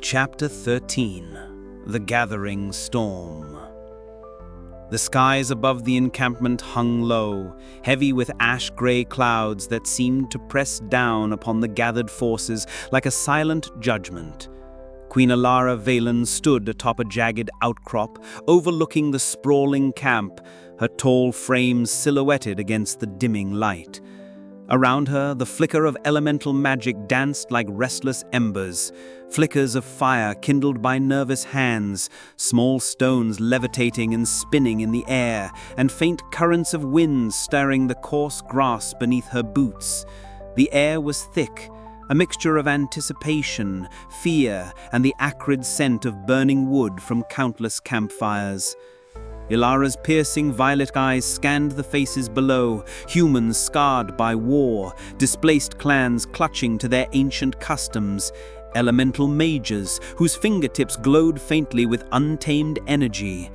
Chapter 13. The Gathering Storm. The skies above the encampment hung low, heavy with ash-gray clouds that seemed to press down upon the gathered forces like a silent judgment. Queen Alara Valen stood atop a jagged outcrop, overlooking the sprawling camp, her tall frame silhouetted against the dimming light. Around her, the flicker of elemental magic danced like restless embers, flickers of fire kindled by nervous hands, small stones levitating and spinning in the air, and faint currents of wind stirring the coarse grass beneath her boots. The air was thick, a mixture of anticipation, fear, and the acrid scent of burning wood from countless campfires. Ilara's piercing violet eyes scanned the faces below, humans scarred by war, displaced clans clutching to their ancient customs, elemental mages whose fingertips glowed faintly with untamed energy.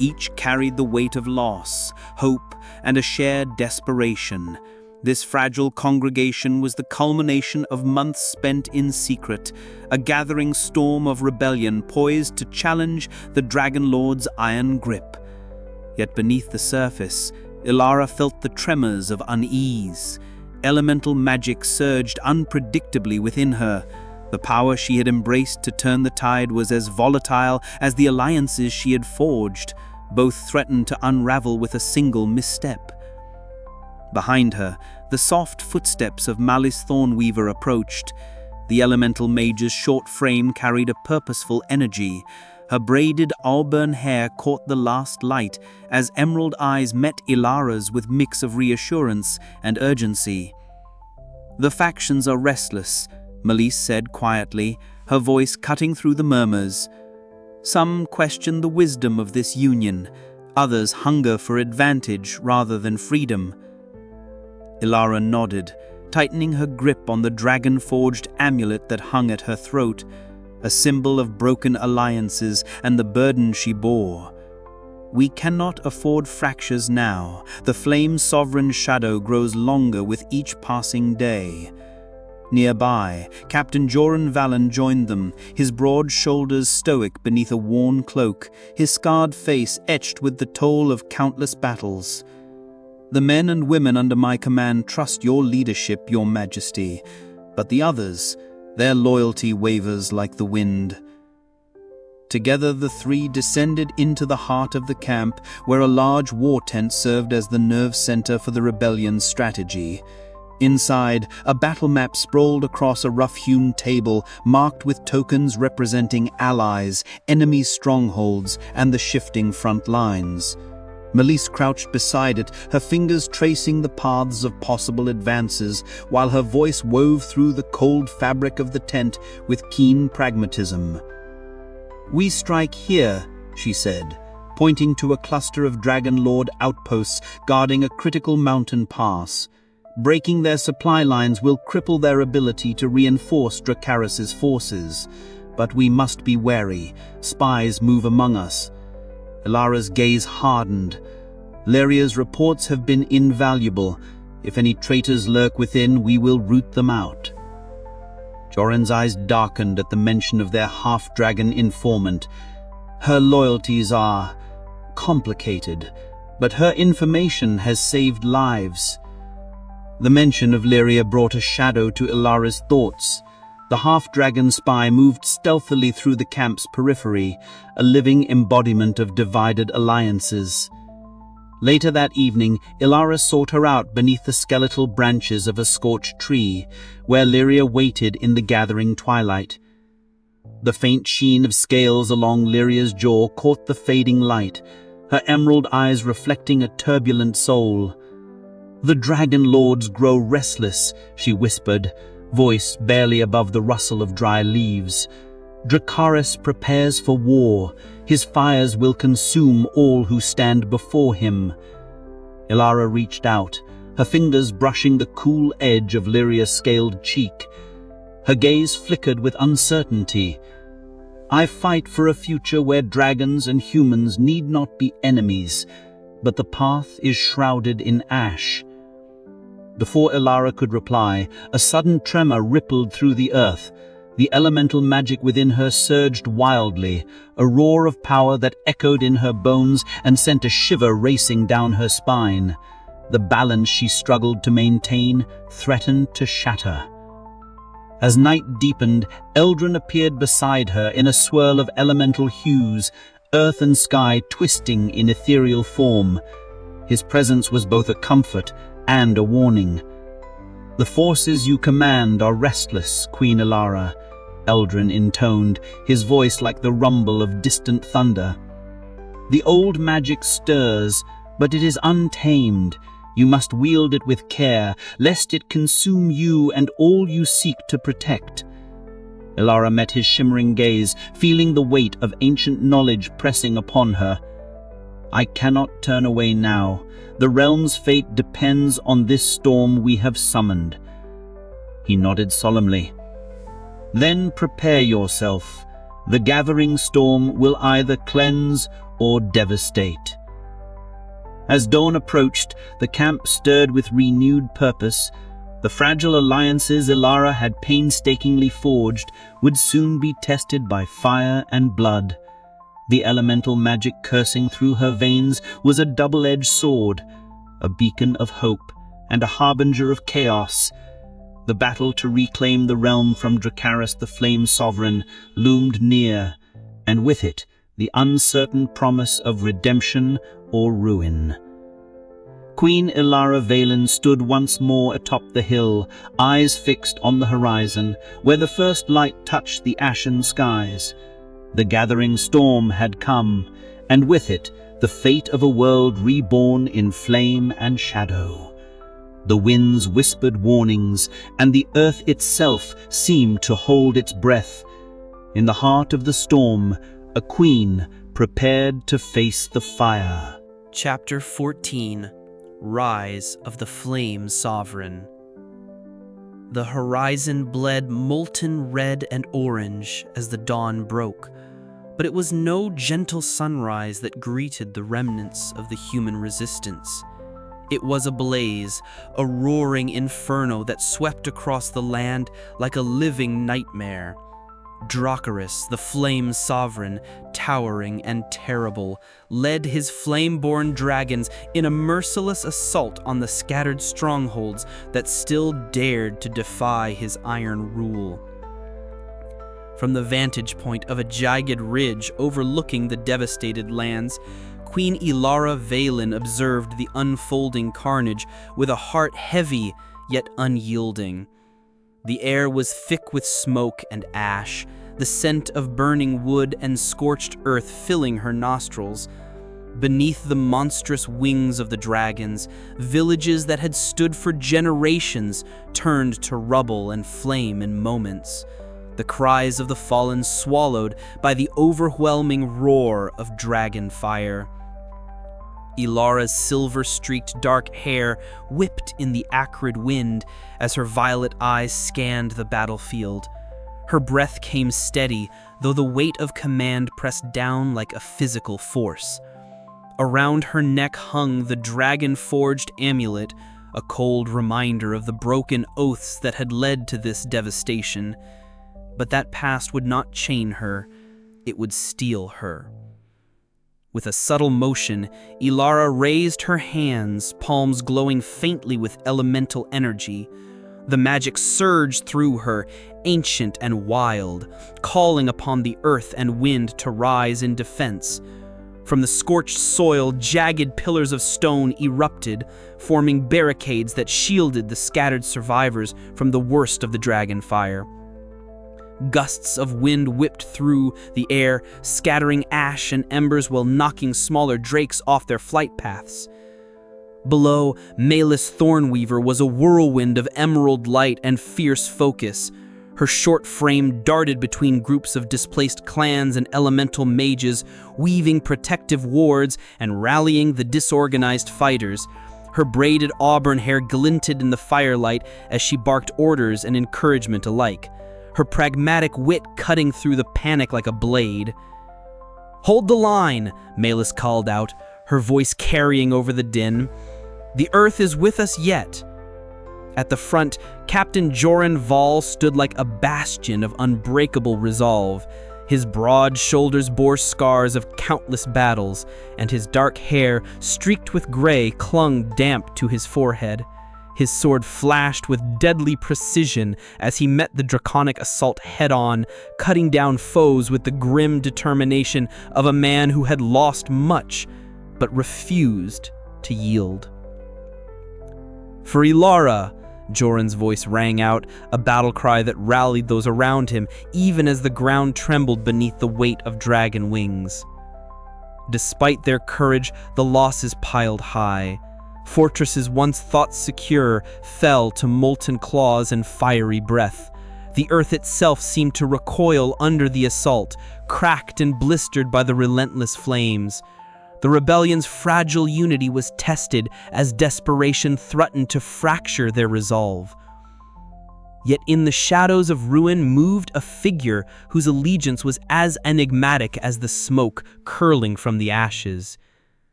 Each carried the weight of loss, hope, and a shared desperation. This fragile congregation was the culmination of months spent in secret, a gathering storm of rebellion poised to challenge the Dragon Lord's iron grip. Yet beneath the surface, Ilara felt the tremors of unease. Elemental magic surged unpredictably within her. The power she had embraced to turn the tide was as volatile as the alliances she had forged. Both threatened to unravel with a single misstep. Behind her, the soft footsteps of Malice Thornweaver approached. The elemental mage's short frame carried a purposeful energy. Her braided auburn hair caught the last light as emerald eyes met Ilara's with mix of reassurance and urgency. "The factions are restless," Malice said quietly, her voice cutting through the murmurs. "Some question the wisdom of this union, others hunger for advantage rather than freedom." Ilara nodded, tightening her grip on the dragon-forged amulet that hung at her throat, a symbol of broken alliances and the burden she bore. "We cannot afford fractures now. The flame's sovereign shadow grows longer with each passing day." Nearby, Captain Joran Valen joined them, his broad shoulders stoic beneath a worn cloak, his scarred face etched with the toll of countless battles. "The men and women under my command trust your leadership, Your Majesty, but the others, their loyalty wavers like the wind." Together the three descended into the heart of the camp, where a large war tent served as the nerve center for the rebellion's strategy. Inside, a battle map sprawled across a rough-hewn table marked with tokens representing allies, enemy strongholds, and the shifting front lines. Malice crouched beside it, her fingers tracing the paths of possible advances, while her voice wove through the cold fabric of the tent with keen pragmatism. "We strike here," she said, pointing to a cluster of Dragon Lord outposts guarding a critical mountain pass. "Breaking their supply lines will cripple their ability to reinforce Dracarys' forces. But we must be wary. Spies move among us." Ilara's gaze hardened. "Lyria's reports have been invaluable. If any traitors lurk within, we will root them out." Joran's eyes darkened at the mention of their half-dragon informant. "Her loyalties are complicated, but her information has saved lives." The mention of Lyria brought a shadow to Ilara's thoughts. The half-dragon spy moved stealthily through the camp's periphery, a living embodiment of divided alliances. Later that evening, Ilara sought her out beneath the skeletal branches of a scorched tree, where Lyria waited in the gathering twilight. The faint sheen of scales along Lyria's jaw caught the fading light, her emerald eyes reflecting a turbulent soul. "The Dragon Lords grow restless," she whispered, voice barely above the rustle of dry leaves. "Dracarys prepares for war. His fires will consume all who stand before him." Ilara reached out, her fingers brushing the cool edge of Lyria's scaled cheek. Her gaze flickered with uncertainty. "I fight for a future where dragons and humans need not be enemies, but the path is shrouded in ash." Before Ilara could reply, a sudden tremor rippled through the earth. The elemental magic within her surged wildly, a roar of power that echoed in her bones and sent a shiver racing down her spine. The balance she struggled to maintain threatened to shatter. As night deepened, Eldrin appeared beside her in a swirl of elemental hues, earth and sky twisting in ethereal form. His presence was both a comfort and a warning. "The forces you command are restless, Queen Ilara," Eldrin intoned, his voice like the rumble of distant thunder. "The old magic stirs, but it is untamed. You must wield it with care, lest it consume you and all you seek to protect." Ilara met his shimmering gaze, feeling the weight of ancient knowledge pressing upon her. "I cannot turn away now. The realm's fate depends on this storm we have summoned." He nodded solemnly. "Then prepare yourself. The gathering storm will either cleanse or devastate." As dawn approached, the camp stirred with renewed purpose. The fragile alliances Ilara had painstakingly forged would soon be tested by fire and blood. The elemental magic coursing through her veins was a double-edged sword, a beacon of hope and a harbinger of chaos. The battle to reclaim the realm from Dracarys the Flame Sovereign loomed near, and with it the uncertain promise of redemption or ruin. Queen Ilara Valen stood once more atop the hill, eyes fixed on the horizon, where the first light touched the ashen skies. The gathering storm had come, and with it the fate of a world reborn in flame and shadow. The winds whispered warnings, and the earth itself seemed to hold its breath. In the heart of the storm, a queen prepared to face the fire. Chapter 14. Rise of the Flame Sovereign. The horizon bled molten red and orange as the dawn broke, but it was no gentle sunrise that greeted the remnants of the human resistance. It was a blaze, a roaring inferno that swept across the land like a living nightmare. Dracarys, the Flame Sovereign, towering and terrible, led his flame-born dragons in a merciless assault on the scattered strongholds that still dared to defy his iron rule. From the vantage point of a jagged ridge overlooking the devastated lands, Queen Ilara Valen observed the unfolding carnage with a heart heavy yet unyielding. The air was thick with smoke and ash, the scent of burning wood and scorched earth filling her nostrils. Beneath the monstrous wings of the dragons, villages that had stood for generations turned to rubble and flame in moments, the cries of the fallen swallowed by the overwhelming roar of dragon fire. Ilara's silver-streaked dark hair whipped in the acrid wind as her violet eyes scanned the battlefield. Her breath came steady, though the weight of command pressed down like a physical force. Around her neck hung the dragon-forged amulet, a cold reminder of the broken oaths that had led to this devastation. But that past would not chain her, it would steel her. With a subtle motion, Ilara raised her hands, palms glowing faintly with elemental energy. The magic surged through her, ancient and wild, calling upon the earth and wind to rise in defense. From the scorched soil, jagged pillars of stone erupted, forming barricades that shielded the scattered survivors from the worst of the dragon fire. Gusts of wind whipped through the air, scattering ash and embers while knocking smaller drakes off their flight paths. Below, Malus Thornweaver was a whirlwind of emerald light and fierce focus. Her short frame darted between groups of displaced clans and elemental mages, weaving protective wards and rallying the disorganized fighters. Her braided auburn hair glinted in the firelight as she barked orders and encouragement alike, her pragmatic wit cutting through the panic like a blade. "Hold the line," Malus called out, her voice carrying over the din. "The earth is with us yet." At the front, Captain Joran Val stood like a bastion of unbreakable resolve. His broad shoulders bore scars of countless battles, and his dark hair, streaked with gray, clung damp to his forehead. His sword flashed with deadly precision as he met the draconic assault head-on, cutting down foes with the grim determination of a man who had lost much, but refused to yield. "For Ilara!" Joran's voice rang out, a battle cry that rallied those around him, even as the ground trembled beneath the weight of dragon wings. Despite their courage, the losses piled high. Fortresses once thought secure fell to molten claws and fiery breath. The earth itself seemed to recoil under the assault, cracked and blistered by the relentless flames. The rebellion's fragile unity was tested as desperation threatened to fracture their resolve. Yet in the shadows of ruin moved a figure whose allegiance was as enigmatic as the smoke curling from the ashes.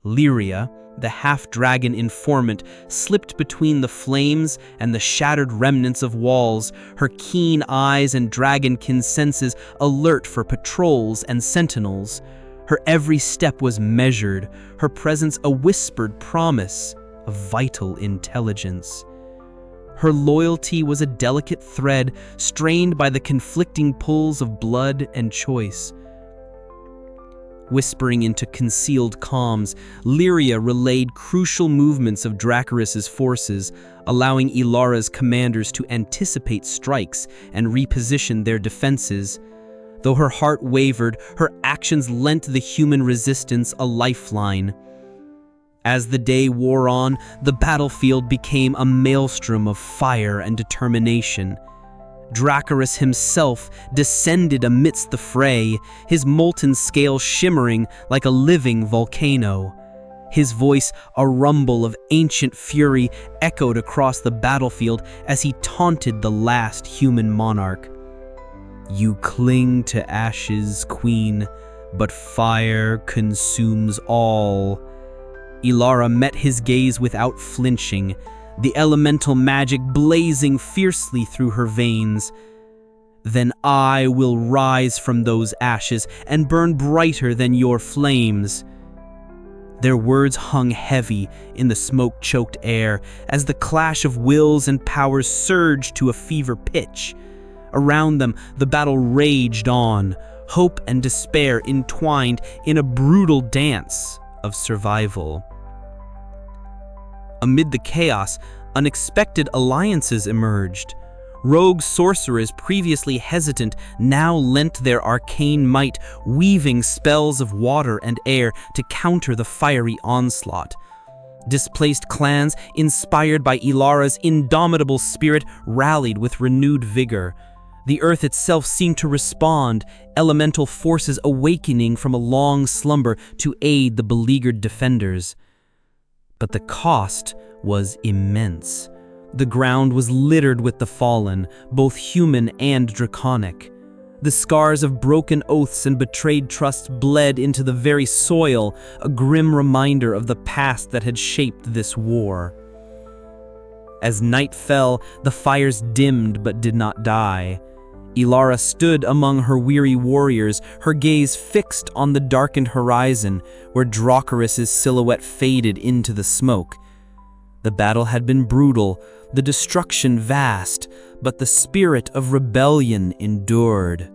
Lyria, the half-dragon informant, slipped between the flames and the shattered remnants of walls, her keen eyes and dragonkin senses alert for patrols and sentinels. Her every step was measured, her presence a whispered promise of vital intelligence. Her loyalty was a delicate thread strained by the conflicting pulls of blood and choice. Whispering into concealed comms, Lyria relayed crucial movements of Dracarys' forces, allowing Ilara's commanders to anticipate strikes and reposition their defenses. Though her heart wavered, her actions lent the human resistance a lifeline. As the day wore on, the battlefield became a maelstrom of fire and determination. Dracarys himself descended amidst the fray, his molten scale shimmering like a living volcano. His voice, a rumble of ancient fury, echoed across the battlefield as he taunted the last human monarch. "You cling to ashes, queen, but fire consumes all." Ilara met his gaze without flinching, the elemental magic blazing fiercely through her veins. "Then I will rise from those ashes and burn brighter than your flames." Their words hung heavy in the smoke-choked air as the clash of wills and powers surged to a fever pitch. Around them, the battle raged on, hope and despair entwined in a brutal dance of survival. Amid the chaos, unexpected alliances emerged. Rogue sorcerers previously hesitant now lent their arcane might, weaving spells of water and air to counter the fiery onslaught. Displaced clans, inspired by Ilara's indomitable spirit, rallied with renewed vigor. The earth itself seemed to respond, elemental forces awakening from a long slumber to aid the beleaguered defenders. But the cost was immense. The ground was littered with the fallen, both human and draconic. The scars of broken oaths and betrayed trusts bled into the very soil, a grim reminder of the past that had shaped this war. As night fell, the fires dimmed but did not die. Ilara stood among her weary warriors, her gaze fixed on the darkened horizon, where Dracarys' silhouette faded into the smoke. The battle had been brutal, the destruction vast, but the spirit of rebellion endured.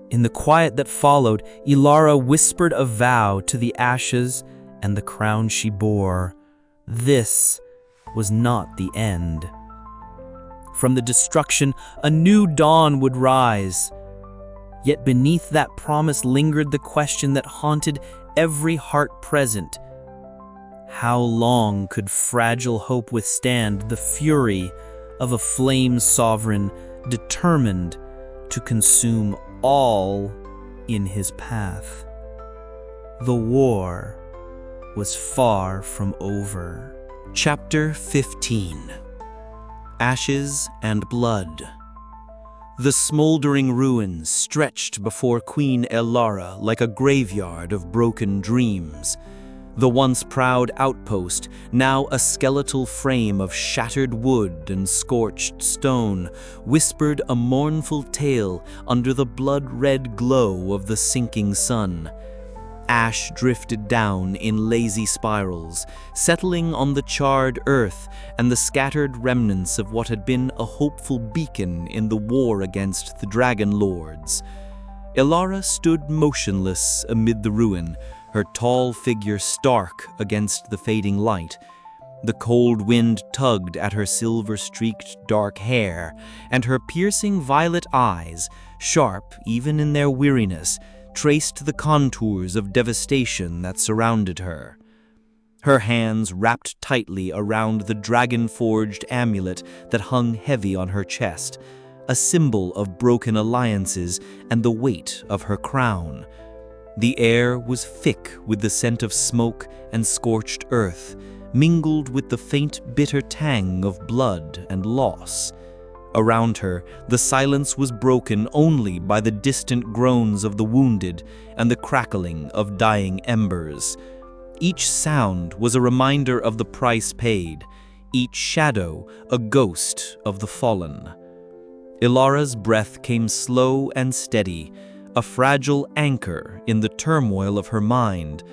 In the quiet that followed, Ilara whispered a vow to the ashes and the crown she bore. This was not the end. From the destruction, a new dawn would rise. Yet beneath that promise lingered the question that haunted every heart present. How long could fragile hope withstand the fury of a flame sovereign determined to consume all in his path? The war was far from over. Chapter 15. Ashes and Blood. The smoldering ruins stretched before Queen Ilara like a graveyard of broken dreams. The once proud outpost, now a skeletal frame of shattered wood and scorched stone, whispered a mournful tale under the blood-red glow of the sinking sun. Ash drifted down in lazy spirals, settling on the charred earth and the scattered remnants of what had been a hopeful beacon in the war against the Dragon Lords. Elara stood motionless amid the ruin, her tall figure stark against the fading light. The cold wind tugged at her silver-streaked dark hair, and her piercing violet eyes, sharp even in their weariness, traced the contours of devastation that surrounded her. Her hands wrapped tightly around the dragon-forged amulet that hung heavy on her chest, a symbol of broken alliances and the weight of her crown. The air was thick with the scent of smoke and scorched earth, mingled with the faint, bitter tang of blood and loss. Around her, the silence was broken only by the distant groans of the wounded and the crackling of dying embers. Each sound was a reminder of the price paid, each shadow a ghost of the fallen. Ilara's breath came slow and steady, a fragile anchor in the turmoil of her mind.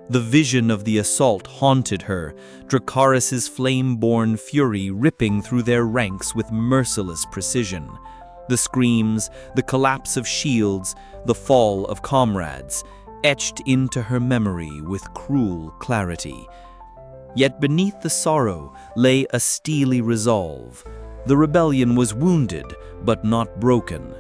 The vision of the assault haunted her, Dracarys' flame-born fury ripping through their ranks with merciless precision. The screams, the collapse of shields, the fall of comrades, etched into her memory with cruel clarity. Yet beneath the sorrow lay a steely resolve. The rebellion was wounded, but not broken.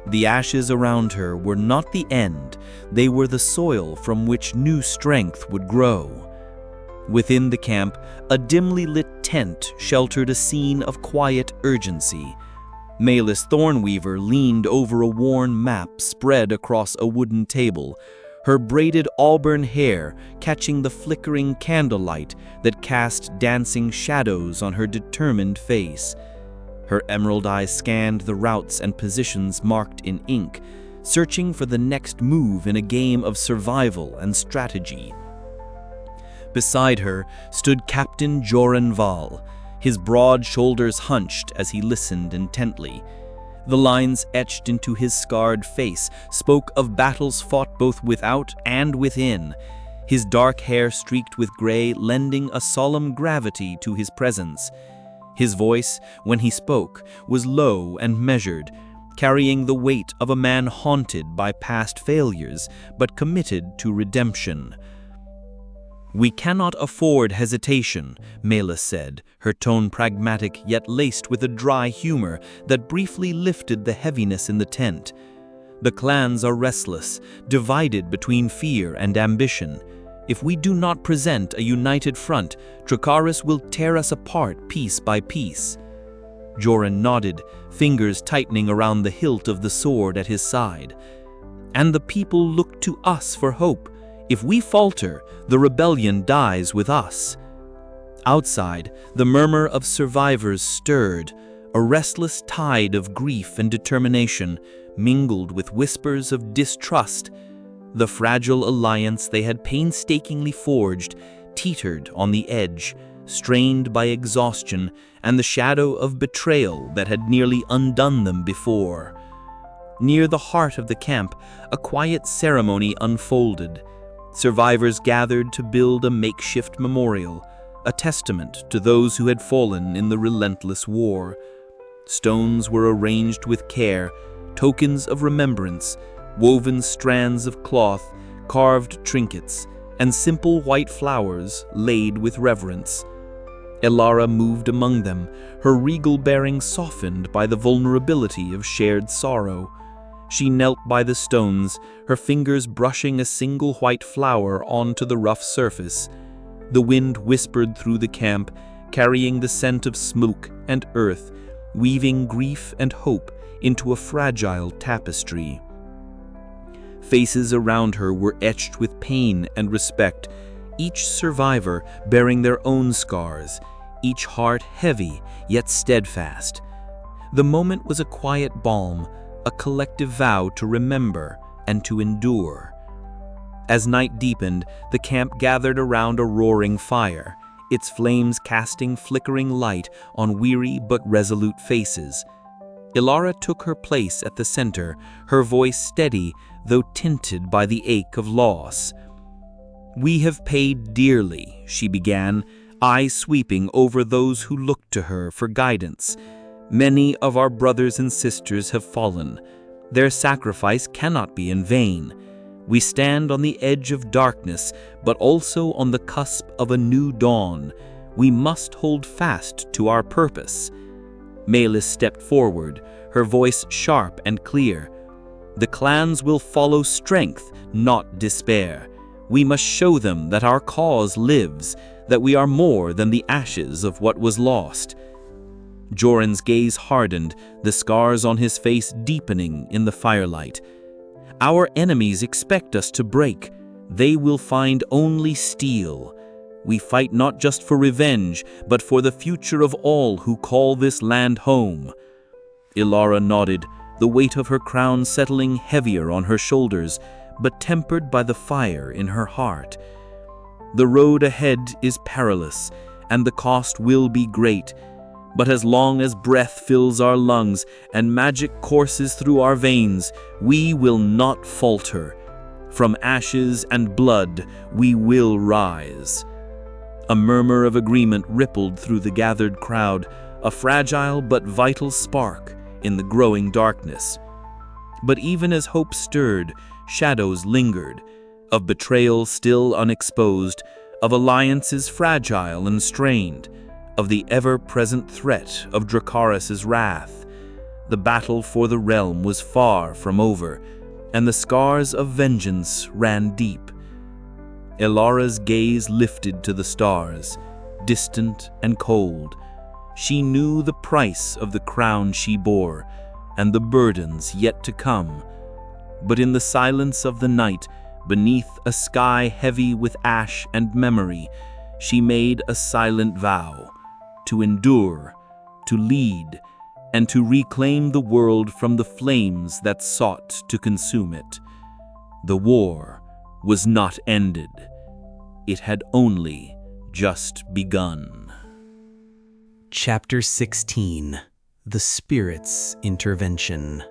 The ashes around her were not the end, they were the soil from which new strength would grow. Within the camp, a dimly lit tent sheltered a scene of quiet urgency. Malys Thornweaver leaned over a worn map spread across a wooden table, her braided auburn hair catching the flickering candlelight that cast dancing shadows on her determined face. Her emerald eyes scanned the routes and positions marked in ink, searching for the next move in a game of survival and strategy. Beside her stood Captain Joran Val, his broad shoulders hunched as he listened intently. The lines etched into his scarred face spoke of battles fought both without and within, his dark hair streaked with gray lending a solemn gravity to his presence. His voice, when he spoke, was low and measured, carrying the weight of a man haunted by past failures, but committed to redemption. "We cannot afford hesitation," Malys said, her tone pragmatic yet laced with a dry humor that briefly lifted the heaviness in the tent. "The clans are restless, divided between fear and ambition. If we do not present a united front, Dracarys will tear us apart piece by piece." Joran nodded, fingers tightening around the hilt of the sword at his side. "And the people look to us for hope. If we falter, the rebellion dies with us." Outside, the murmur of survivors stirred, a restless tide of grief and determination, mingled with whispers of distrust. The fragile alliance they had painstakingly forged teetered on the edge, strained by exhaustion and the shadow of betrayal that had nearly undone them before. Near the heart of the camp, a quiet ceremony unfolded. Survivors gathered to build a makeshift memorial, a testament to those who had fallen in the relentless war. Stones were arranged with care, tokens of remembrance, woven strands of cloth, carved trinkets, and simple white flowers laid with reverence. Elara moved among them, her regal bearing softened by the vulnerability of shared sorrow. She knelt by the stones, her fingers brushing a single white flower onto the rough surface. The wind whispered through the camp, carrying the scent of smoke and earth, weaving grief and hope into a fragile tapestry. Faces around her were etched with pain and respect, each survivor bearing their own scars, each heart heavy yet steadfast. The moment was a quiet balm, a collective vow to remember and to endure. As night deepened, the camp gathered around a roaring fire, its flames casting flickering light on weary but resolute faces. Ilara took her place at the center, her voice steady, though tinted by the ache of loss. "We have paid dearly," she began, eyes sweeping over those who looked to her for guidance. "Many of our brothers and sisters have fallen. Their sacrifice cannot be in vain. We stand on the edge of darkness, but also on the cusp of a new dawn. We must hold fast to our purpose." Melis stepped forward, her voice sharp and clear. "The clans will follow strength, not despair. We must show them that our cause lives, that we are more than the ashes of what was lost." Joran's gaze hardened, the scars on his face deepening in the firelight. "Our enemies expect us to break. They will find only steel. We fight not just for revenge, but for the future of all who call this land home." Ilara nodded, the weight of her crown settling heavier on her shoulders, but tempered by the fire in her heart. "The road ahead is perilous, and the cost will be great. But as long as breath fills our lungs and magic courses through our veins, we will not falter. From ashes and blood, we will rise." A murmur of agreement rippled through the gathered crowd, a fragile but vital spark in the growing darkness. But even as hope stirred, shadows lingered, of betrayal still unexposed, of alliances fragile and strained, of the ever-present threat of Dracarys' wrath. The battle for the realm was far from over, and the scars of vengeance ran deep. Ilara's gaze lifted to the stars, distant and cold. She knew the price of the crown she bore, and the burdens yet to come. But in the silence of the night, beneath a sky heavy with ash and memory, she made a silent vow: to endure, to lead, and to reclaim the world from the flames that sought to consume it. The war was not ended. It had only just begun. Chapter 16. The Spirit's Intervention.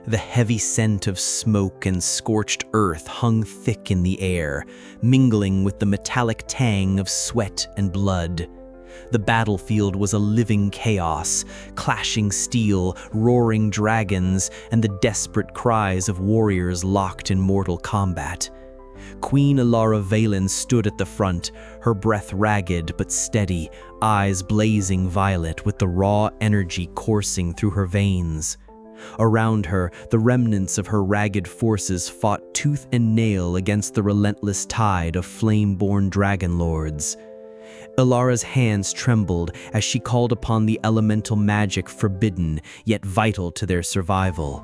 The heavy scent of smoke and scorched earth hung thick in the air, mingling with the metallic tang of sweat and blood. The battlefield was a living chaos, clashing steel, roaring dragons, and the desperate cries of warriors locked in mortal combat. Queen Ilara Valen stood at the front, her breath ragged but steady, eyes blazing violet with the raw energy coursing through her veins. Around her, the remnants of her ragged forces fought tooth and nail against the relentless tide of flame-born dragon lords. Ilara's hands trembled as she called upon the elemental magic forbidden, yet vital to their survival.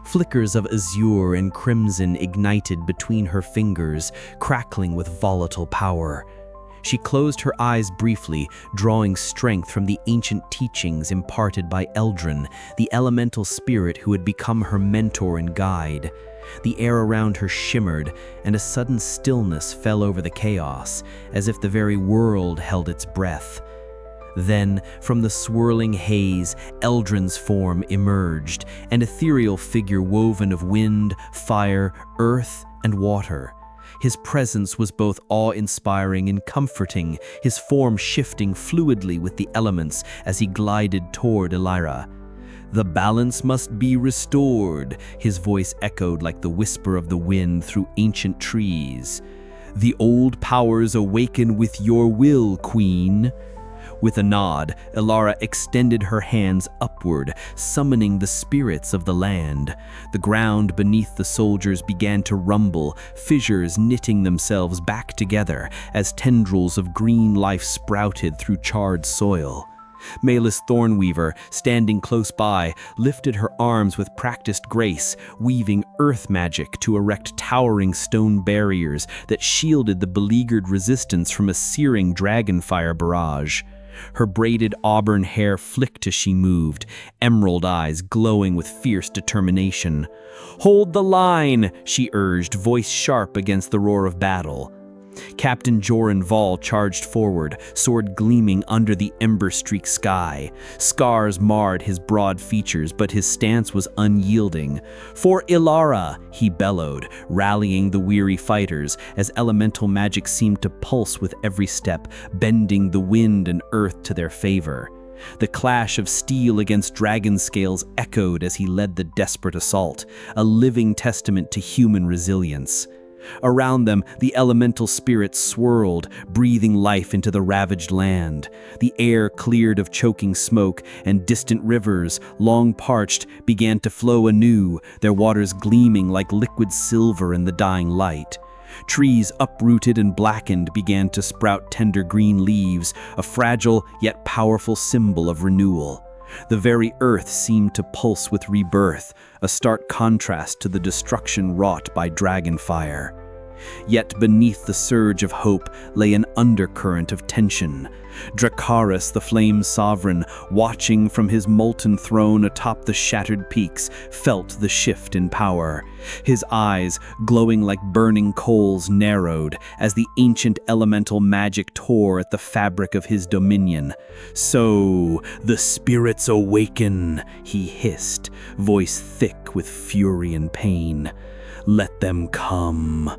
Flickers of azure and crimson ignited between her fingers, crackling with volatile power. She closed her eyes briefly, drawing strength from the ancient teachings imparted by Eldrin, the elemental spirit who had become her mentor and guide. The air around her shimmered, and a sudden stillness fell over the chaos, as if the very world held its breath. Then, from the swirling haze, Eldrin's form emerged, an ethereal figure woven of wind, fire, earth, and water. His presence was both awe-inspiring and comforting, his form shifting fluidly with the elements as he glided toward Ilara. "The balance must be restored," his voice echoed like the whisper of the wind through ancient trees. "The old powers awaken with your will, Queen." With a nod, Ilara extended her hands upward, summoning the spirits of the land. The ground beneath the soldiers began to rumble, fissures knitting themselves back together as tendrils of green life sprouted through charred soil. Melis Thornweaver, standing close by, lifted her arms with practiced grace, weaving earth magic to erect towering stone barriers that shielded the beleaguered resistance from a searing dragonfire barrage. Her braided auburn hair flicked as she moved, emerald eyes glowing with fierce determination. "Hold the line," she urged, voice sharp against the roar of battle. Captain Joran Val charged forward, sword gleaming under the ember-streaked sky. Scars marred his broad features, but his stance was unyielding. "For Ilara!" he bellowed, rallying the weary fighters as elemental magic seemed to pulse with every step, bending the wind and earth to their favor. The clash of steel against dragon scales echoed as he led the desperate assault, a living testament to human resilience. Around them, the elemental spirits swirled, breathing life into the ravaged land. The air cleared of choking smoke, and distant rivers, long parched, began to flow anew, their waters gleaming like liquid silver in the dying light. Trees uprooted and blackened began to sprout tender green leaves, a fragile yet powerful symbol of renewal. The very earth seemed to pulse with rebirth, a stark contrast to the destruction wrought by dragon fire. Yet beneath the surge of hope lay an undercurrent of tension. Dracarys, the flame sovereign, watching from his molten throne atop the shattered peaks, felt the shift in power. His eyes, glowing like burning coals, narrowed as the ancient elemental magic tore at the fabric of his dominion. "So, the spirits awaken," he hissed, voice thick with fury and pain. "Let them come."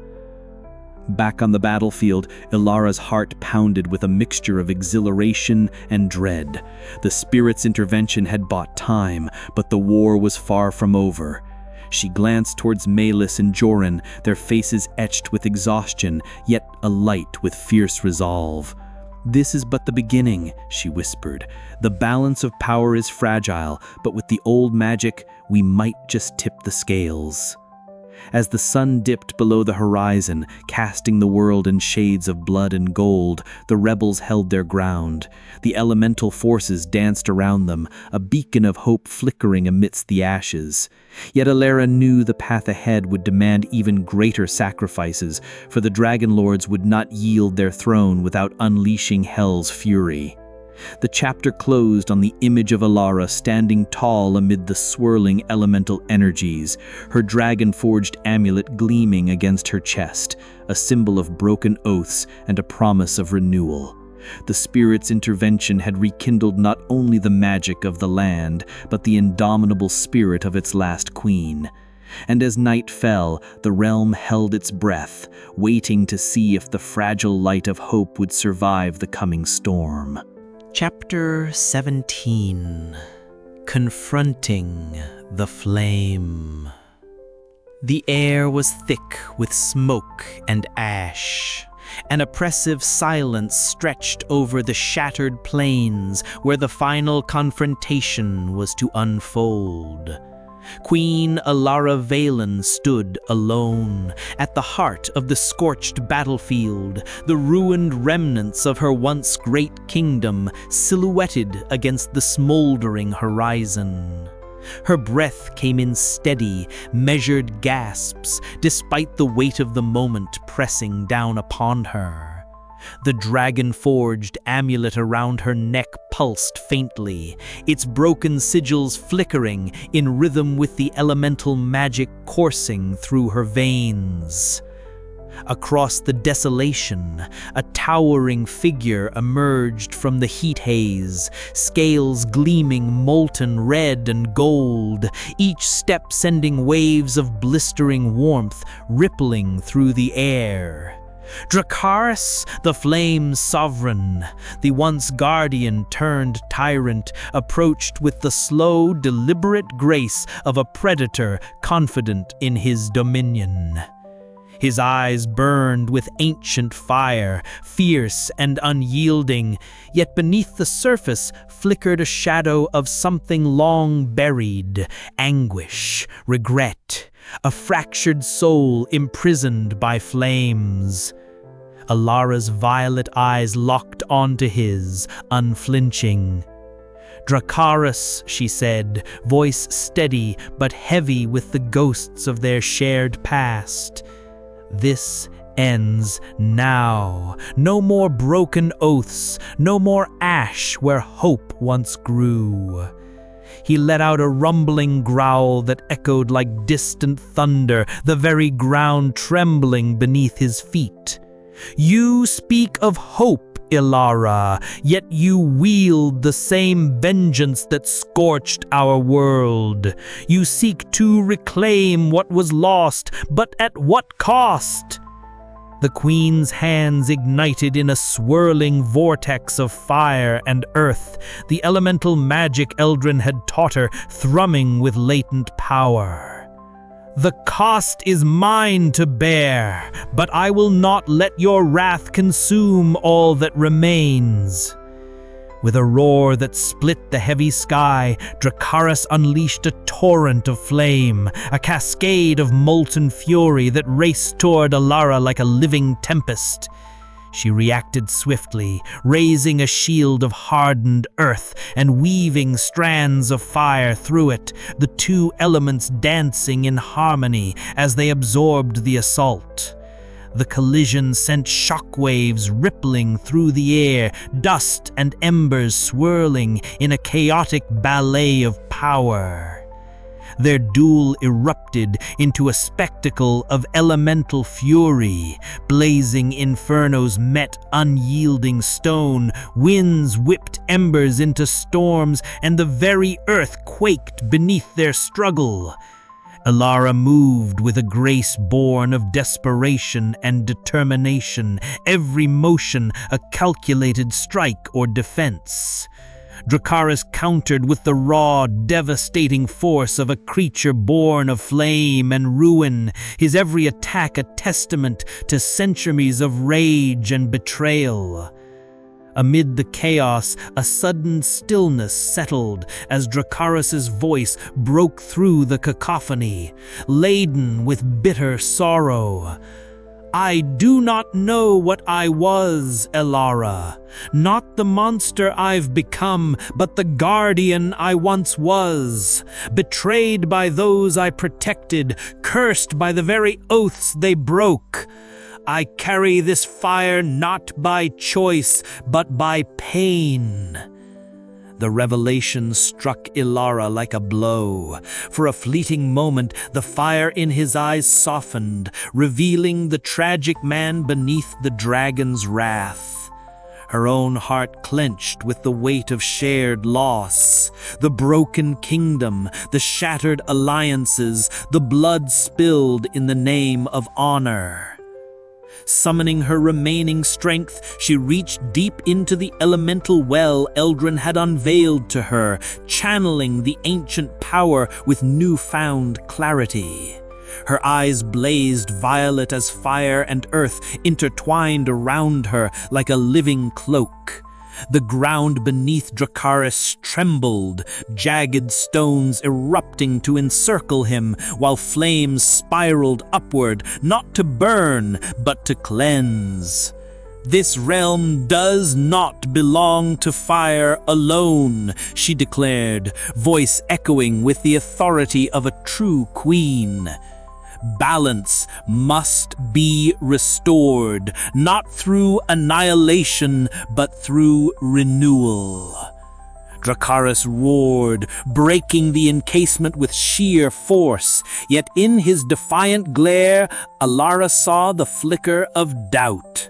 Back on the battlefield, Ilara's heart pounded with a mixture of exhilaration and dread. The spirit's intervention had bought time, but the war was far from over. She glanced towards Melis and Joran, their faces etched with exhaustion, yet alight with fierce resolve. "This is but the beginning," she whispered. "The balance of power is fragile, but with the old magic, we might just tip the scales." As the sun dipped below the horizon, casting the world in shades of blood and gold, the rebels held their ground. The elemental forces danced around them, a beacon of hope flickering amidst the ashes. Yet Ilara knew the path ahead would demand even greater sacrifices, for the Dragon Lords would not yield their throne without unleashing Hell's fury. The chapter closed on the image of Ilara standing tall amid the swirling elemental energies, her dragon-forged amulet gleaming against her chest, a symbol of broken oaths and a promise of renewal. The spirit's intervention had rekindled not only the magic of the land, but the indomitable spirit of its last queen. And as night fell, the realm held its breath, waiting to see if the fragile light of hope would survive the coming storm. Chapter 17. Confronting the Flame. The air was thick with smoke and ash. An oppressive silence stretched over the shattered plains where the final confrontation was to unfold. Queen Ilara Valen stood alone, at the heart of the scorched battlefield, the ruined remnants of her once great kingdom silhouetted against the smoldering horizon. Her breath came in steady, measured gasps, despite the weight of the moment pressing down upon her. The dragon-forged amulet around her neck pulsed faintly, its broken sigils flickering in rhythm with the elemental magic coursing through her veins. Across the desolation, a towering figure emerged from the heat haze, scales gleaming molten red and gold, each step sending waves of blistering warmth rippling through the air. Dracarys, the Flame Sovereign, the once guardian turned tyrant, approached with the slow, deliberate grace of a predator confident in his dominion. His eyes burned with ancient fire, fierce and unyielding, yet beneath the surface flickered a shadow of something long buried, anguish, regret, a fractured soul imprisoned by flames. Ilara's violet eyes locked onto his, unflinching. "Dracarys," she said, voice steady but heavy with the ghosts of their shared past. "This ends now. No more broken oaths, no more ash where hope once grew. He let out a rumbling growl that echoed like distant thunder, the very ground trembling beneath his feet. You speak of hope, Ilara, yet you wield the same vengeance that scorched our world. You seek to reclaim what was lost, but at what cost? The queen's hands ignited in a swirling vortex of fire and earth, the elemental magic Eldrin had taught her thrumming with latent power. The cost is mine to bear, but I will not let your wrath consume all that remains. With a roar that split the heavy sky, Dracarys unleashed a torrent of flame, a cascade of molten fury that raced toward Ilara like a living tempest. She reacted swiftly, raising a shield of hardened earth and weaving strands of fire through it, the two elements dancing in harmony as they absorbed the assault. The collision sent shockwaves rippling through the air, dust and embers swirling in a chaotic ballet of power. Their duel erupted into a spectacle of elemental fury. Blazing infernos met unyielding stone, winds whipped embers into storms, and the very earth quaked beneath their struggle. Ilara moved with a grace born of desperation and determination, every motion a calculated strike or defense. Dracarys countered with the raw, devastating force of a creature born of flame and ruin, his every attack a testament to centuries of rage and betrayal. Amid the chaos, a sudden stillness settled as Dracarys' voice broke through the cacophony, laden with bitter sorrow. I do not know what I was, Ilara. Not the monster I've become, but the guardian I once was. Betrayed by those I protected, cursed by the very oaths they broke. I carry this fire not by choice, but by pain. The revelation struck Ilara like a blow. For a fleeting moment, the fire in his eyes softened, revealing the tragic man beneath the dragon's wrath. Her own heart clenched with the weight of shared loss. The broken kingdom, the shattered alliances, the blood spilled in the name of honor. Summoning her remaining strength, she reached deep into the elemental well Eldrin had unveiled to her, channeling the ancient power with newfound clarity. Her eyes blazed violet as fire and earth intertwined around her like a living cloak. The ground beneath Dracarys trembled, jagged stones erupting to encircle him, while flames spiraled upward, not to burn, but to cleanse. This realm does not belong to fire alone, she declared, voice echoing with the authority of a true queen. Balance must be restored, not through annihilation, but through renewal. Dracarys roared, breaking the encasement with sheer force, yet in his defiant glare, Ilara saw the flicker of doubt.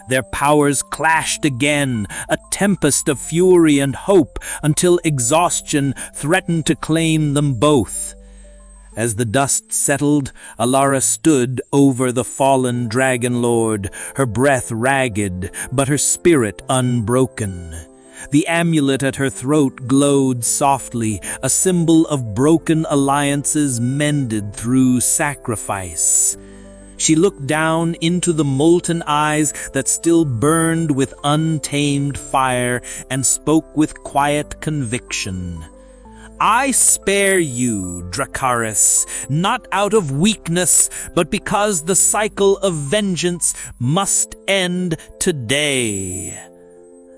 Their powers clashed again, a tempest of fury and hope, until exhaustion threatened to claim them both. As the dust settled, Ilara stood over the fallen dragon lord, her breath ragged, but her spirit unbroken. The amulet at her throat glowed softly, a symbol of broken alliances mended through sacrifice. She looked down into the molten eyes that still burned with untamed fire and spoke with quiet conviction. I spare you, Dracarys, not out of weakness, but because the cycle of vengeance must end today.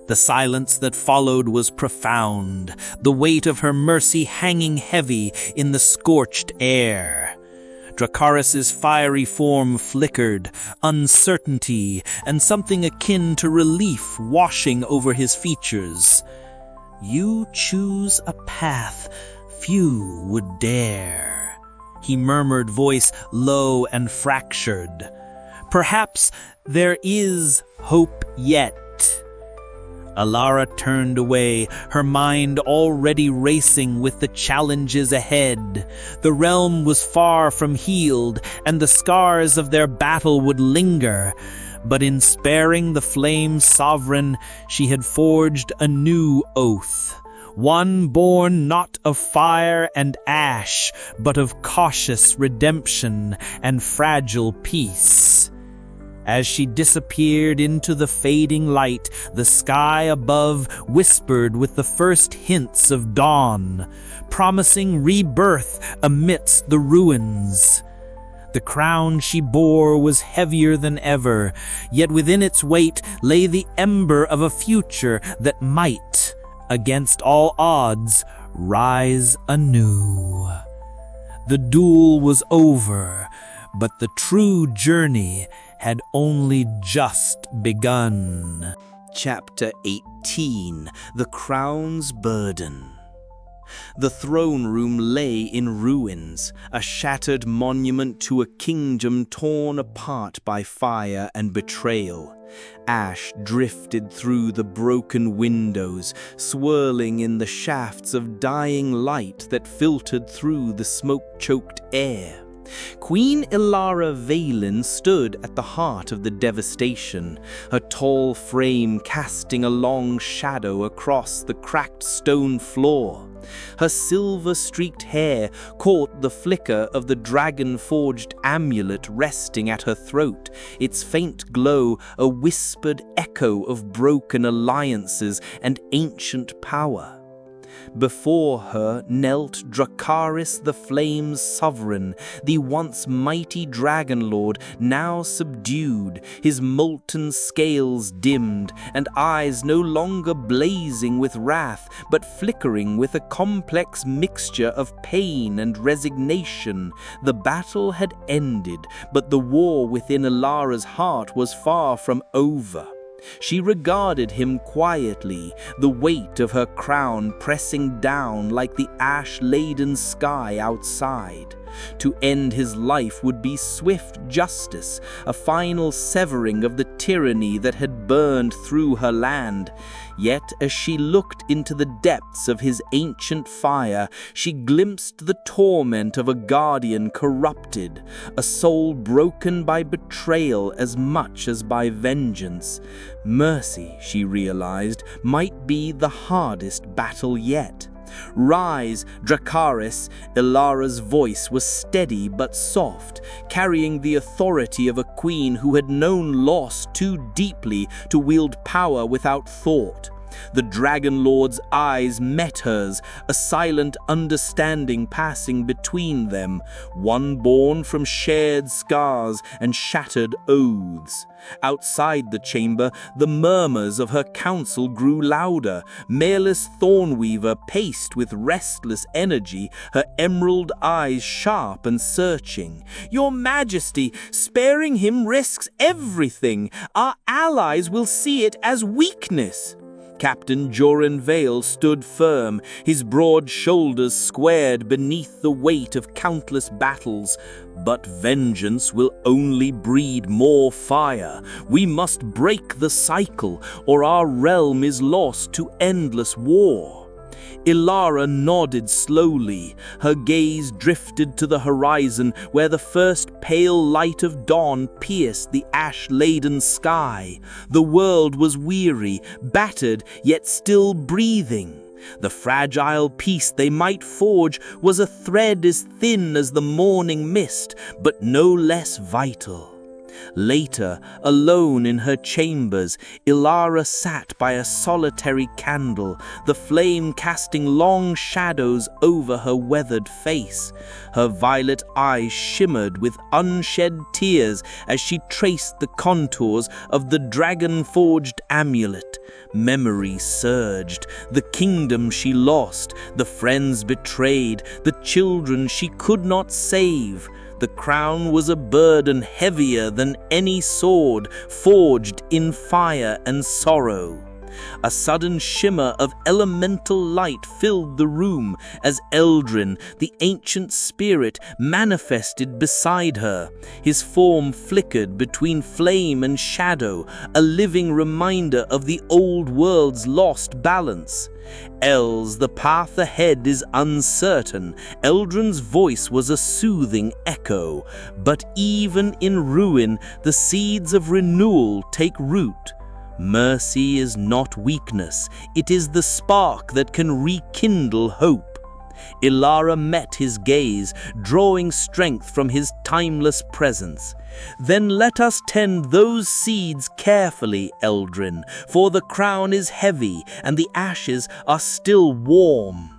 The silence that followed was profound, the weight of her mercy hanging heavy in the scorched air. Dracarys' fiery form flickered, uncertainty and something akin to relief washing over his features. "You choose a path few would dare," he murmured, voice low and fractured. "Perhaps there is hope yet." Alara turned away, her mind already racing with the challenges ahead. The realm was far from healed, and the scars of their battle would linger. But in sparing the flame sovereign, she had forged a new oath. One born not of fire and ash, but of cautious redemption and fragile peace. As she disappeared into the fading light, the sky above whispered with the first hints of dawn, promising rebirth amidst the ruins. The crown she bore was heavier than ever, yet within its weight lay the ember of a future that might, against all odds, rise anew. The duel was over, but the true journey had only just begun. Chapter 18: The Crown's Burden. The throne room lay in ruins, a shattered monument to a kingdom torn apart by fire and betrayal. Ash drifted through the broken windows, swirling in the shafts of dying light that filtered through the smoke-choked air. Queen Ilara Valen stood at the heart of the devastation, her tall frame casting a long shadow across the cracked stone floor. Her silver-streaked hair caught the flicker of the dragon-forged amulet resting at her throat, its faint glow a whispered echo of broken alliances and ancient power. Before her knelt Dracarys the Flame's sovereign, the once mighty dragon lord, now subdued, his molten scales dimmed, and eyes no longer blazing with wrath, but flickering with a complex mixture of pain and resignation. The battle had ended, but the war within Ilara's heart was far from over. She regarded him quietly, the weight of her crown pressing down like the ash-laden sky outside. To end his life would be swift justice, a final severing of the tyranny that had burned through her land. Yet as she looked into the depths of his ancient fire, she glimpsed the torment of a guardian corrupted, a soul broken by betrayal as much as by vengeance. Mercy, she realized, might be the hardest battle yet. "Rise, Dracarys!" Ilara's voice was steady but soft, carrying the authority of a queen who had known loss too deeply to wield power without thought. The Dragon Lord's eyes met hers, a silent understanding passing between them, one born from shared scars and shattered oaths. Outside the chamber, the murmurs of her council grew louder. Maelys Thornweaver paced with restless energy, her emerald eyes sharp and searching. "Your Majesty, sparing him risks everything. Our allies will see it as weakness." Captain Joran Vale stood firm, his broad shoulders squared beneath the weight of countless battles. "But vengeance will only breed more fire. We must break the cycle, or our realm is lost to endless war." Ilara nodded slowly. Her gaze drifted to the horizon, where the first pale light of dawn pierced the ash-laden sky. The world was weary, battered, yet still breathing. The fragile peace they might forge was a thread as thin as the morning mist, but no less vital. Later, alone in her chambers, Ilara sat by a solitary candle, the flame casting long shadows over her weathered face. Her violet eyes shimmered with unshed tears as she traced the contours of the dragon-forged amulet. Memory surged, the kingdom she lost, the friends betrayed, the children she could not save. The crown was a burden heavier than any sword forged in fire and sorrow. A sudden shimmer of elemental light filled the room as Eldrin, the ancient spirit, manifested beside her. His form flickered between flame and shadow, a living reminder of the old world's lost balance. Els, the path ahead is uncertain. Eldrin's voice was a soothing echo. But even in ruin, the seeds of renewal take root. Mercy is not weakness, it is the spark that can rekindle hope. Ilara met his gaze, drawing strength from his timeless presence. Then let us tend those seeds carefully, Eldrin, for the crown is heavy and the ashes are still warm.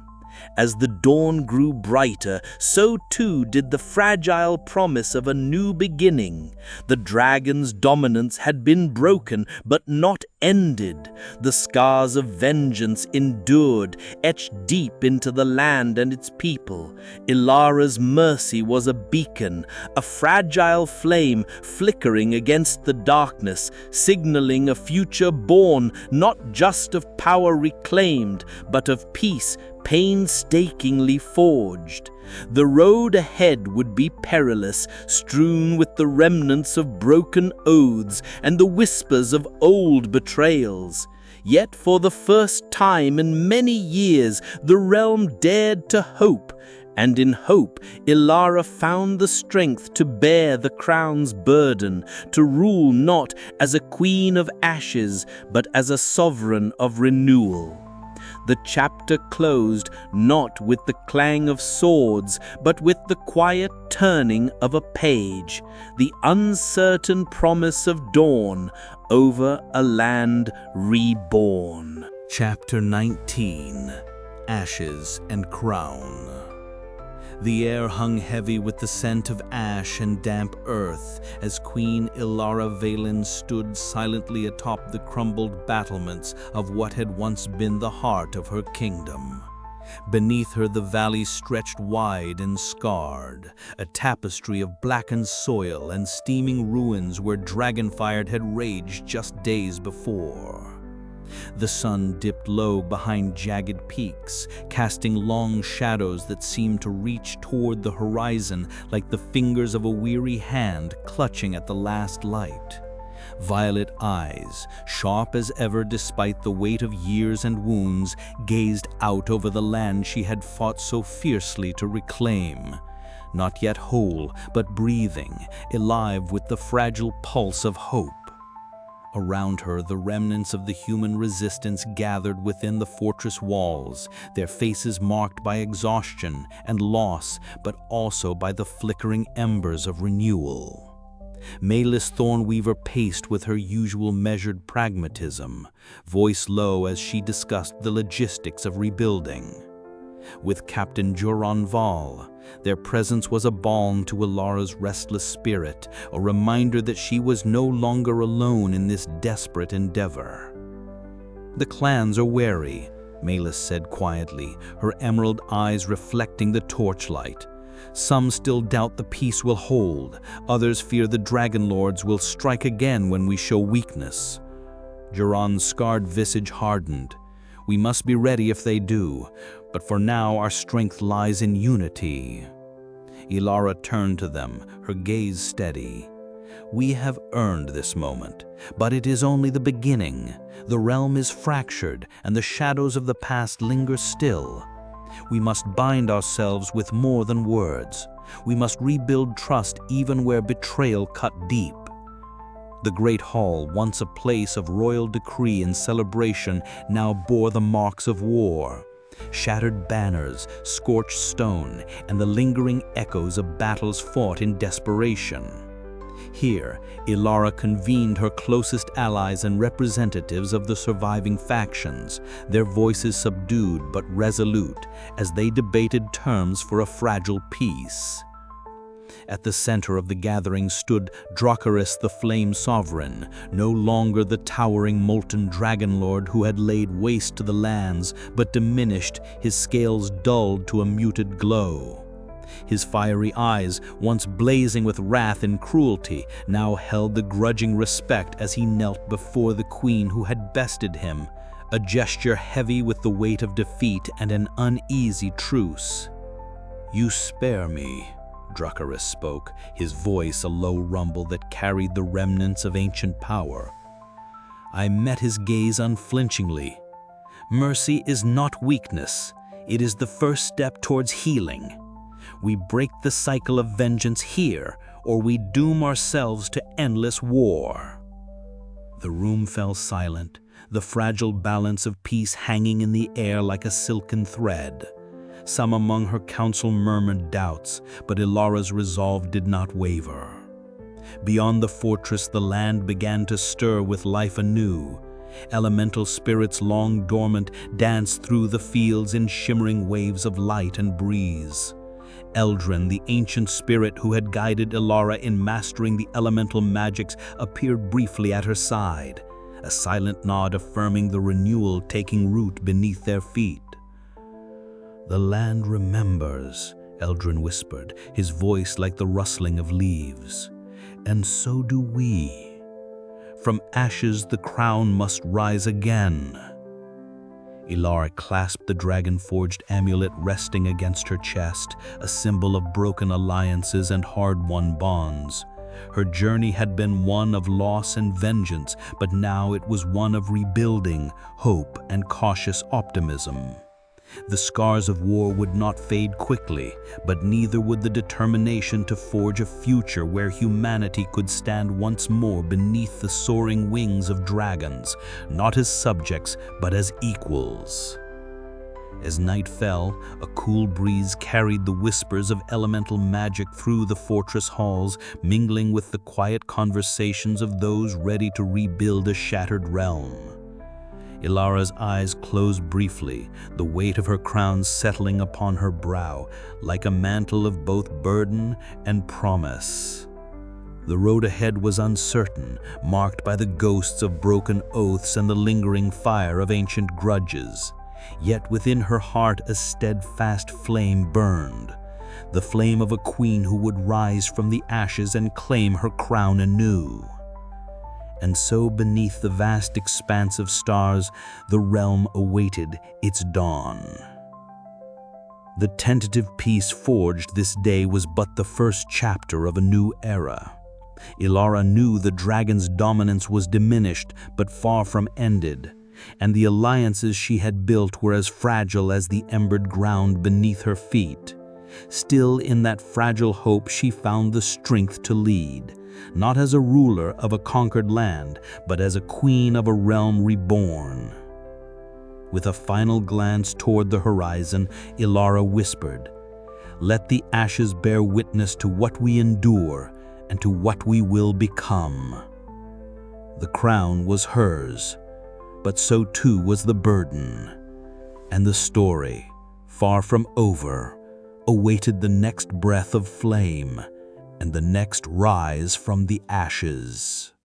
As the dawn grew brighter, so too did the fragile promise of a new beginning. The dragon's dominance had been broken, but not ended. The scars of vengeance endured, etched deep into the land and its people. Ilara's mercy was a beacon, a fragile flame flickering against the darkness, signaling a future born not just of power reclaimed, but of peace painstakingly forged. The road ahead would be perilous, strewn with the remnants of broken oaths and the whispers of old betrayals. Yet for the first time in many years, the realm dared to hope, and in hope, Ilara found the strength to bear the crown's burden, to rule not as a queen of ashes, but as a sovereign of renewal. The chapter closed not with the clang of swords, but with the quiet turning of a page, the uncertain promise of dawn over a land reborn. Chapter 19. Ashes and Crown. The air hung heavy with the scent of ash and damp earth as Queen Ilara Valen stood silently atop the crumbled battlements of what had once been the heart of her kingdom. Beneath her the valley stretched wide and scarred, a tapestry of blackened soil and steaming ruins where Dragonfire had raged just days before. The sun dipped low behind jagged peaks, casting long shadows that seemed to reach toward the horizon like the fingers of a weary hand clutching at the last light. Violet eyes, sharp as ever despite the weight of years and wounds, gazed out over the land she had fought so fiercely to reclaim. Not yet whole, but breathing, alive with the fragile pulse of hope. Around her, the remnants of the human resistance gathered within the fortress walls, their faces marked by exhaustion and loss, but also by the flickering embers of renewal. Malis Thornweaver paced with her usual measured pragmatism, voice low as she discussed the logistics of rebuilding. With Captain Joran Val, their presence was a balm to Ilara's restless spirit, a reminder that she was no longer alone in this desperate endeavor. "The clans are wary," Malis said quietly, her emerald eyes reflecting the torchlight. "Some still doubt the peace will hold, others fear the Dragon Lords will strike again when we show weakness." Joran's scarred visage hardened. "We must be ready if they do, but for now our strength lies in unity." Ilara turned to them, her gaze steady. "We have earned this moment, but it is only the beginning. The realm is fractured, and the shadows of the past linger still. We must bind ourselves with more than words. We must rebuild trust even where betrayal cut deep." The great hall, once a place of royal decree and celebration, now bore the marks of war. Shattered banners, scorched stone, and the lingering echoes of battles fought in desperation. Here, Ilara convened her closest allies and representatives of the surviving factions, their voices subdued but resolute, as they debated terms for a fragile peace. At the center of the gathering stood Dracarys the Flame Sovereign, no longer the towering molten dragon lord who had laid waste to the lands, but diminished, his scales dulled to a muted glow. His fiery eyes, once blazing with wrath and cruelty, now held the grudging respect as he knelt before the queen who had bested him, a gesture heavy with the weight of defeat and an uneasy truce. "You spare me," Dracarys spoke, his voice a low rumble that carried the remnants of ancient power. I met his gaze unflinchingly. "Mercy is not weakness. It is the first step towards healing. We break the cycle of vengeance here, or we doom ourselves to endless war." The room fell silent, the fragile balance of peace hanging in the air like a silken thread. Some among her council murmured doubts, but Ilara's resolve did not waver. Beyond the fortress, the land began to stir with life anew. Elemental spirits long dormant danced through the fields in shimmering waves of light and breeze. Eldrin, the ancient spirit who had guided Ilara in mastering the elemental magics, appeared briefly at her side, a silent nod affirming the renewal taking root beneath their feet. "The land remembers," Eldrin whispered, his voice like the rustling of leaves. "And so do we. From ashes the crown must rise again." Ilara clasped the dragon-forged amulet resting against her chest, a symbol of broken alliances and hard-won bonds. Her journey had been one of loss and vengeance, but now it was one of rebuilding, hope, and cautious optimism. The scars of war would not fade quickly, but neither would the determination to forge a future where humanity could stand once more beneath the soaring wings of dragons, not as subjects, but as equals. As night fell, a cool breeze carried the whispers of elemental magic through the fortress halls, mingling with the quiet conversations of those ready to rebuild a shattered realm. Ilara's eyes closed briefly, the weight of her crown settling upon her brow, like a mantle of both burden and promise. The road ahead was uncertain, marked by the ghosts of broken oaths and the lingering fire of ancient grudges. Yet within her heart a steadfast flame burned, the flame of a queen who would rise from the ashes and claim her crown anew. And so beneath the vast expanse of stars, the realm awaited its dawn. The tentative peace forged this day was but the first chapter of a new era. Ilara knew the dragon's dominance was diminished, but far from ended, and the alliances she had built were as fragile as the embered ground beneath her feet. Still, in that fragile hope she found the strength to lead, not as a ruler of a conquered land, but as a queen of a realm reborn. With a final glance toward the horizon, Ilara whispered, "Let the ashes bear witness to what we endure and to what we will become." The crown was hers, but so too was the burden, and the story, far from over, awaited the next breath of flame and the next rise from the ashes.